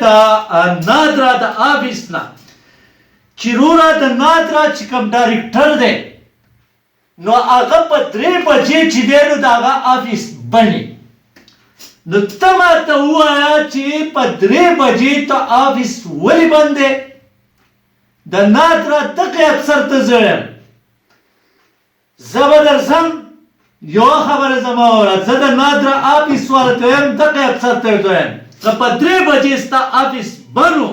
نادرا د آفیس نه چې وروره د نادرا چې کوم ډایرکټر دی نو هغه په 3 بجې چې دی نو د هغه آفیس بني نو ته ماته ووایه چې په 3 بجې ته آفیس ولې بند دی د نادرا دغه افسر ته زه یم زه به درځم یوه خبره زما واوره زه د نادرا آفیس والا ته یم دغه افسر ته یم که په 3 بجې ستا آفیس بند و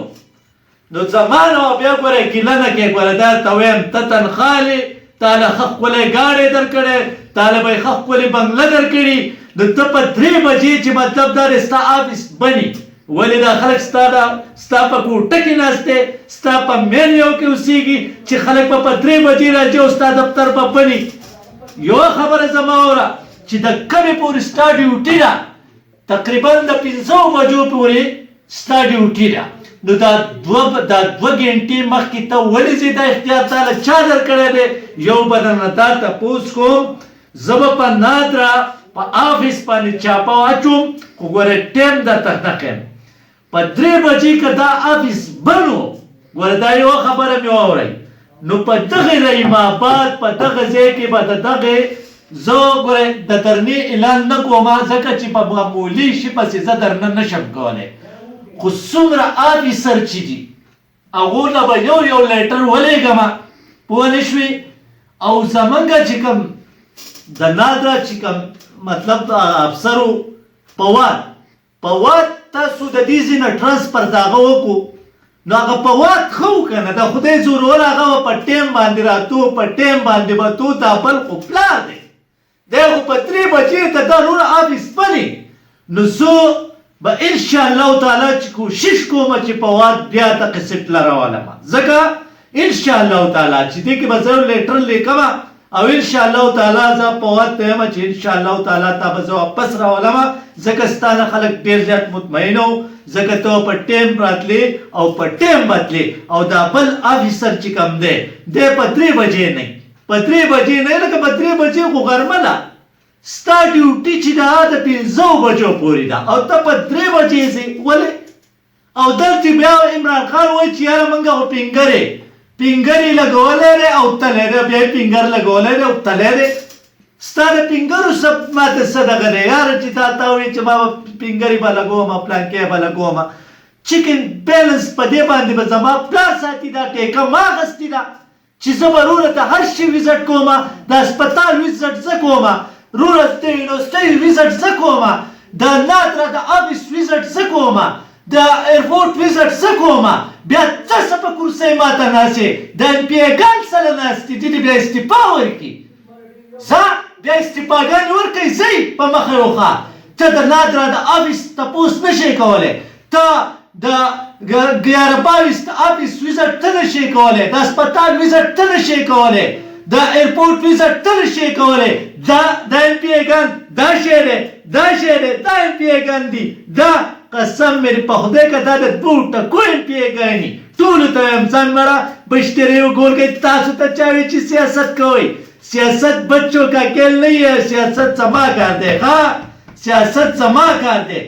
نو زما نه بیا ګوره ګیله نه کې ګوره دا ته ویم ته تنخواه لې تاله ښه ښکلی ګاډی درکړی تاله به یې ښه ښکلې بنګله درکړي نو ته په 3 بجې چې مطلب دا دی ستا آفیس بني ولې دا خلک ستا په کوټه کې ناست دی ستا په مین یو کې اوسېږي چې خلک به په 3 بجې راځي او ستا دفتر به بني یوه خبره زما واوره چې د کمې پورې ستا ډیوټي ده تقریبا د 5 بجو پورې ستا ډیوټي ده نو دا 2 غنټې مخکې ته ولې ځې دا اختیار تاله چا درکړی دی یو به درنه تا تپوس کوم زه به په نادرا په آفیس باندې چاپه واچوم خو ګوره ټیم درته نه ښیم په 3 بجې که دا آفیس بند و ګوره دا یوه خبره مې واورئ نو په دغې رحیم آباد په دغه ځای کې به د دغې زه ګوره د درنې اعلان نه کوم ځکه چې په معمولي شي پسې زه درنه نشم کولی خو څومره آفیسر چې دي هغو له به یو لیټر ولېږم پوه نه شوې او زمونږ چې کوم د نادرا چې کوم مطلب افسر و پواد تاسو د دې ځای نه ټرانسفر د هغه وکړو نو هغه پواد ښه و که نه د خدای زورور هغه به په ټیم باندې راتو په ټیم باندې به تو دا بل خو پلار دی دی خو په 3 بجې ته دا نور آفیس بني نو زه به انشاءالله تعالی چې کوشش کوم چې پواد بیا دغه سیټله راولم ځکه انشاءالله تعالی چې دې کې به زه لیټر لیکم او انشاءالله تعالی زه پواد ته یم چې انشاءالله تعالی تا به زه واپس راولم ځکه ستا نه خلک ډېر زیات مطمئن وو ځکه ته په ټیم راتلې او په ټیم بتلې او دا بل آفیسر چې کوم دی دی په 3 بجې نه په 3 بجې نه لکه په 3 بجې خو غرمه ده ستا ډیوټي چې ده د 5 بجو پورې ده او ته په 3 بجې ځې ولې او دلته بیا عمران خان وایي چې یاره موږ خو پینګرې لګولی دی او تلی دی بیا یې پینګر لګولی دی او تلی دی ستا د پینګرو سب ماته څه دغه دی یاره چې تا وایي چې ما به پینګرې به لګوم پلانکې به لګوم چکن بیلنس په دې باندې به زما پلار ساتي دا ټیکه ما اخیستې ده چې زه به وروره ته هر شي وزټ کوم د هسپتال وزټ زه کوم وروره د یونیورسټۍ وزټ زه کوم د نادرا د آفیس وزټ زه کوم د ایرپورټ وزټ زه کوم بیا ته څه په کرسۍ ماته ناستې د ایم پي ګان سره ناستې دې بیا استعفا ورکړي ځه بیا استعفاګانې ورکوئ ځئ په مخه وخه ته د نادرا د آفیس تپوس نه شئ کولی ته د 11-22 آفیس وزټ ته نه شئ کولی د هسپتال وزټ ته نه شئ کولی د ایرپورټ وزټ ته نه شئ کولی دا ایم پي ګان دا شی دی دا ایم پي ګان دي دا قسم مې په خدای که دا د 2 ټکو ایم پي ګانې ټولو ته وایم ځان مړه بشترې وګورګئ تاسو ته چا وایي چې سیاست کوئ سیاست بچوں کا کھیل نہیں ہے سیاست زما کار دی ښه سیاست زما کار دی